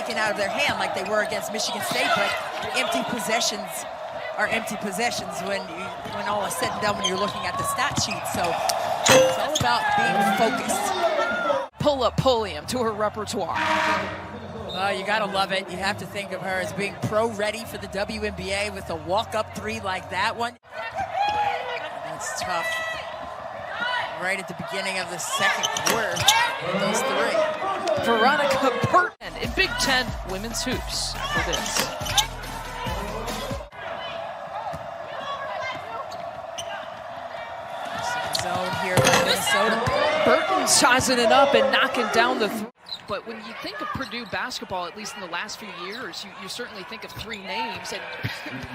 taken out of their hand like they were against Michigan State, but empty possessions are empty possessions when all is said and done when you're looking at the stat sheet. So it's all about being focused. Pull-up Pulliam to her repertoire. You gotta love it. You have to think of her as being pro-ready for the WNBA with a walk-up three like that one. That's tough. Right at the beginning of the second quarter, those three. Veronica Burton in Big Ten Women's Hoops for this. Zone here by Minnesota. Burton sizing it up and knocking down the three. But when you think of Purdue basketball, at least in the last few years, you certainly think of three names, and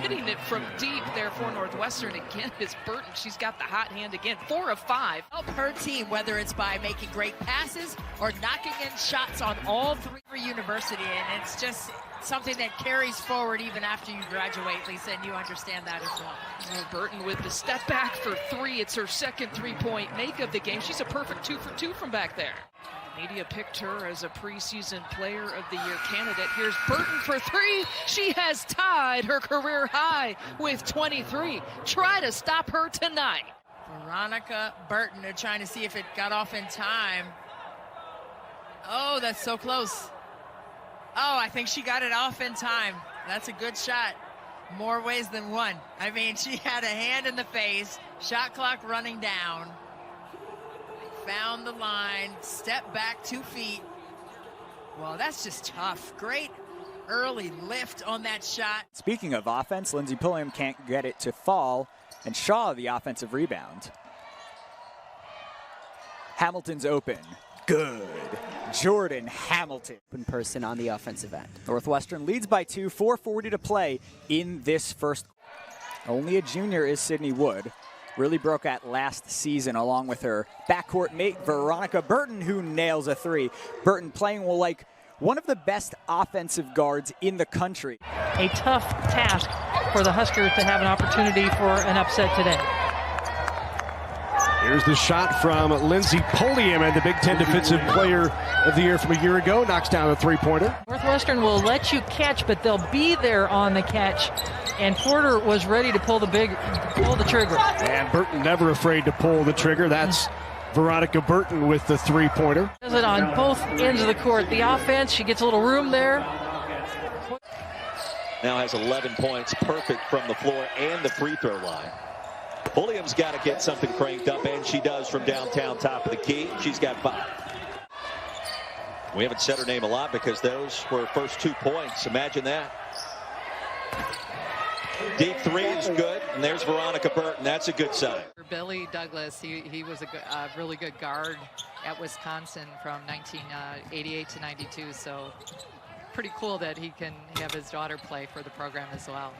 hitting it from deep there for Northwestern again is Burton. She's got the hot hand again, 4 of 5. Help her team, whether it's by making great passes or knocking in shots on all three for University, and it's just something that carries forward even after you graduate, Lisa, and you understand that as well. Burton with the step back for 3. It's her second three-point make of the game. She's a perfect 2 for 2 from back there. Media picked her as a preseason player of the year candidate. Here's Burton for 3. She has tied her career high with 23. Try to stop her tonight. Veronica Burton, they're trying to see if it got off in time. Oh, that's so close. Oh, I think she got it off in time. That's a good shot. More ways than one. I mean, she had a hand in the face, shot clock running down. Found the line, step back 2 feet. Well, that's just tough. Great early lift on that shot. Speaking of offense, Lindsey Pulliam can't get it to fall, and Shaw the offensive rebound. Hamilton's open. Good. Jordan Hamilton. In person on the offensive end. Northwestern leads by 2, 4:40 to play in this first. Only a junior is Sydney Wood. Really broke out last season along with her backcourt mate, Veronica Burton, who nails a 3. Burton playing like one of the best offensive guards in the country. A tough task for the Huskers to have an opportunity for an upset today. Here's the shot from Lindsey Pulliam, and the Big Ten Defensive Player of the Year from a year ago knocks down a three-pointer. Northwestern will let you catch, but they'll be there on the catch. And Porter was ready to pull the trigger. And Burton never afraid to pull the trigger. That's Veronica Burton with the three-pointer. Does it on both ends of the court. The offense, she gets a little room there. Now has 11 points, perfect from the floor and the free throw line. Pulliam's got to get something cranked up, and she does from downtown, top of the key. She's got 5. We haven't said her name a lot because those were her first 2 points. Imagine that. Deep 3 is good, and there's Veronica Burton. That's a good sign. Billy Douglas, he was a really good guard at Wisconsin from 1988 to 92, so pretty cool that he can have his daughter play for the program as well.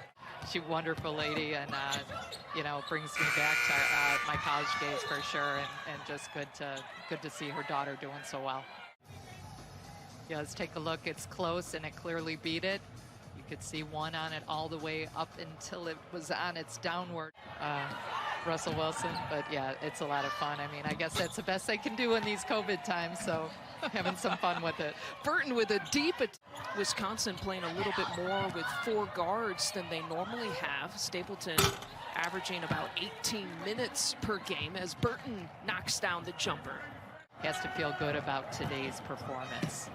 She's a wonderful lady, and you know, brings me back to my college days for sure, and just good to see her daughter doing so well. Yeah, let's take a look. It's close, and it clearly beat it. You could see one on it all the way up until it was on its downward. Russell Wilson, but yeah, it's a lot of fun. I mean, I guess that's the best they can do in these COVID times, so having some fun with it. Burton with a deep. Wisconsin playing a little bit more with 4 guards than they normally have. Stapleton averaging about 18 minutes per game as Burton knocks down the jumper. He has to feel good about today's performance.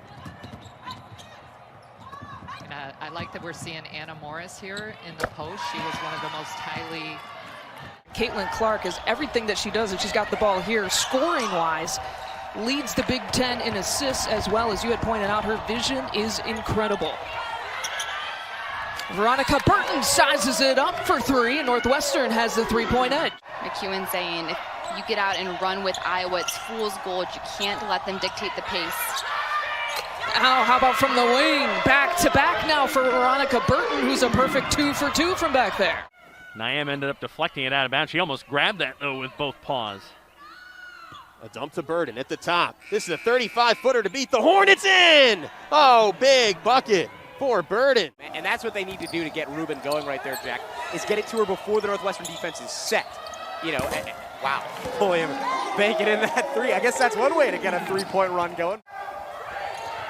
And I like that we're seeing Anna Morris here in the post. She was one of the most highly... Caitlin Clark is everything that she does, and she's got the ball here scoring-wise. Leads the Big Ten in assists as well. As you had pointed out, her vision is incredible. Veronica Burton sizes it up for 3, and Northwestern has the 3-point edge. McEwen saying, if you get out and run with Iowa, it's fool's gold. You can't let them dictate the pace. Now, how about from the wing? Back to back now for Veronica Burton, who's a perfect 2 for 2 from back there. Nyam ended up deflecting it out of bounds. She almost grabbed that, though, with both paws. A dump to Burton at the top. This is a 35-footer to beat the Hornets in. Oh, big bucket for Burton. And that's what they need to do to get Ruben going right there, Jack, is get it to her before the Northwestern defense is set. You know, wow. Pulliam banking in that 3. I guess that's one way to get a 3-point run going.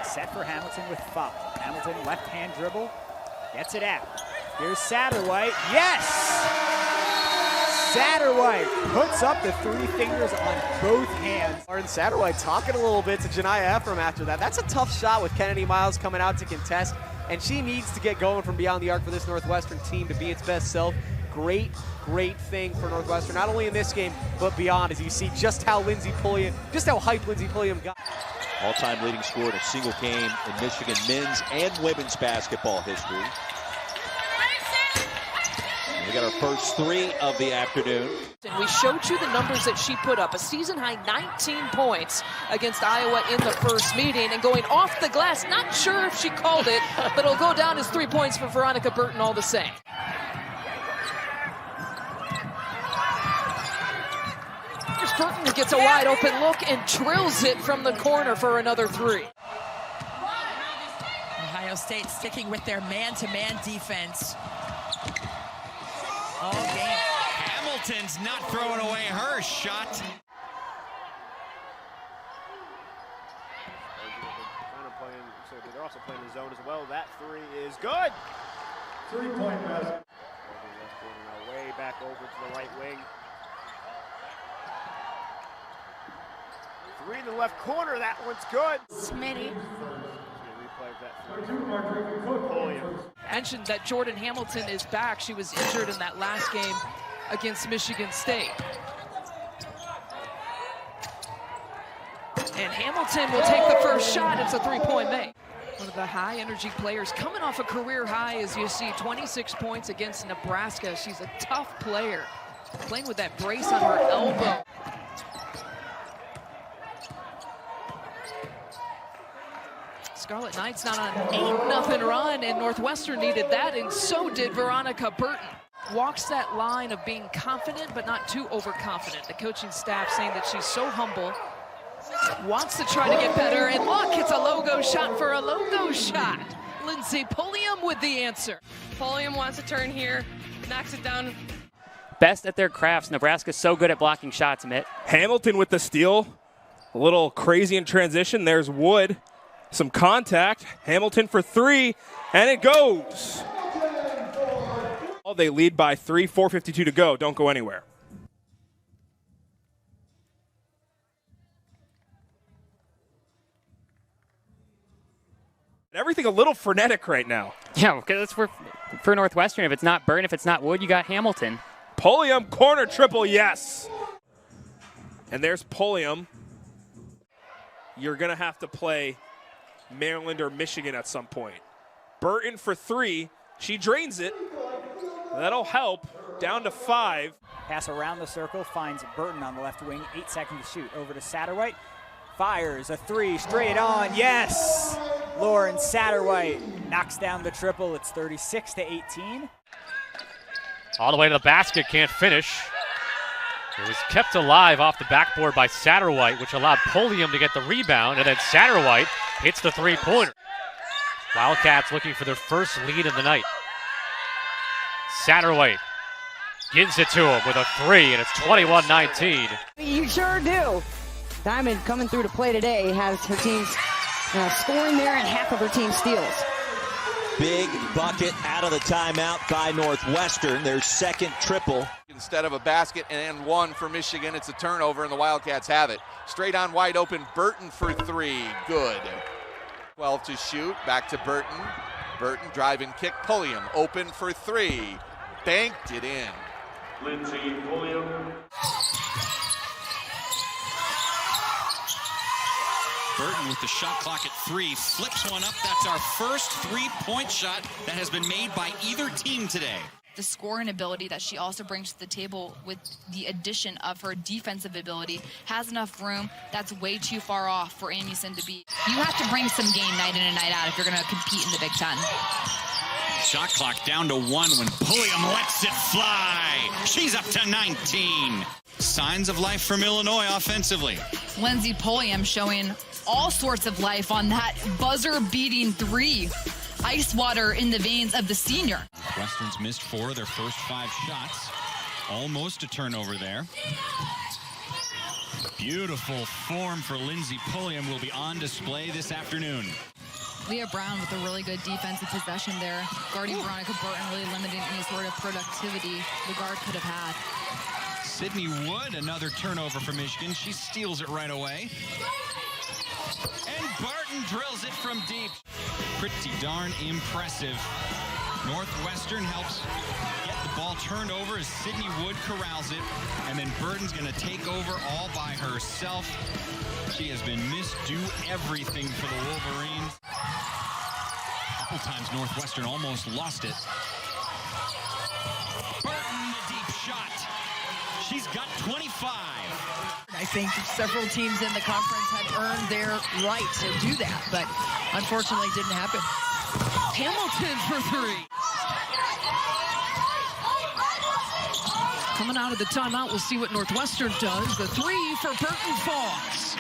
Set for Hamilton with 5. Hamilton, left-hand dribble, gets it out. Here's Satterwhite, yes! Satterwhite puts up the three fingers on both hands. Lauren Satterwhite talking a little bit to Janiyah Ephraim after that. That's a tough shot with Kennedy Miles coming out to contest, and she needs to get going from beyond the arc for this Northwestern team to be its best self. Great thing for Northwestern, not only in this game, but beyond, as you see just how hyped Lindsey Pulliam got. All-time leading scorer in a single game in Michigan men's and women's basketball history. We got our first three of the afternoon. And we showed you the numbers that she put up. A season-high 19 points against Iowa in the first meeting. And going off the glass, not sure if she called it, but it'll go down as 3 points for Veronica Burton all the same. Here's Burton who gets a wide open look and drills it from the corner for another three. Ohio State sticking with their man-to-man defense all game. Hamilton's not throwing away her shot. They're also playing the zone as well. That three is good. 3-point basket. Way back over to the right wing. Three in the left corner. That one's good. Smitty. Mentioned that Jordan Hamilton is back. She was injured in that last game against Michigan State. And Hamilton will take the first shot. It's a three-point make. One of the high-energy players coming off a career high, as you see, 26 points against Nebraska. She's a tough player, playing with that brace on her elbow. Scarlet Knights not on 8-0 run, and Northwestern needed that, and so did Veronica Burton. Walks that line of being confident, but not too overconfident. The coaching staff saying that she's so humble, wants to try to get better, and look, it's a logo shot for a logo shot. Lindsey Pulliam with the answer. Pulliam wants to turn here, knocks it down. Best at their crafts. Nebraska's so good at blocking shots, Mitt. Hamilton with the steal. A little crazy in transition. There's Wood. Some contact. Hamilton for three, and it goes. They lead by 3, 4:52 to go. Don't go anywhere. Everything a little frenetic right now. Yeah, because that's for Northwestern. If it's not Burton, if it's not Wood, you got Hamilton. Pulliam, corner triple, yes. And there's Pulliam. You're going to have to play Maryland or Michigan at some point. Burton for three. She drains it. That'll help. Down to 5. Pass around the circle, finds Burton on the left wing. 8 seconds to shoot. Over to Satterwhite. Fires a three straight on. Yes! Lauren Satterwhite knocks down the triple. It's 36-18. All the way to the basket, can't finish. It was kept alive off the backboard by Satterwhite, which allowed Pulliam to get the rebound, and then Satterwhite hits the three-pointer. Wildcats looking for their first lead of the night. Satterwhite gives it to him with a three, and it's 21-19. You sure do. Diamond coming through to play today has her team scoring there and half of her team steals. Big bucket out of the timeout by Northwestern, their second triple. Instead of a basket and one for Michigan, it's a turnover, and the Wildcats have it. Straight on wide open, Burton for three, good. 12 to shoot, back to Burton. Burton drive and kick, Pulliam open for three, banked it in. Lindsey Pulliam. Burton with the shot clock at 3, flips one up. That's our first three-point shot that has been made by either team today. The scoring ability that she also brings to the table with the addition of her defensive ability has enough room. That's way too far off for Amyson to be. You have to bring some game night in and night out if you're going to compete in the Big Ten. Shot clock down to 1 when Pulliam lets it fly. She's up to 19. Signs of life from Illinois offensively. Lindsey Pulliam showing all sorts of life on that buzzer-beating three. Ice water in the veins of the senior. Western's missed 4 of their first 5 shots. Almost a turnover there. Beautiful form for Lindsey Pulliam will be on display this afternoon. Leah Brown with a really good defensive possession there, guarding Veronica Burton, really limiting any sort of productivity the guard could have had. Sydney Wood, another turnover for Michigan. She steals it right away. And Barton drills it from deep. Pretty darn impressive. Northwestern helps get the ball turned over as Sydney Wood corrals it. And then Burton's going to take over all by herself. She has been do everything for the Wolverines. A couple times Northwestern almost lost it. Burton, the deep shot. She's got 25. I think several teams in the conference had earned their right to do that, but unfortunately it didn't happen. Hamilton for three. Coming out of the timeout, we'll see what Northwestern does. The three for Burton falls.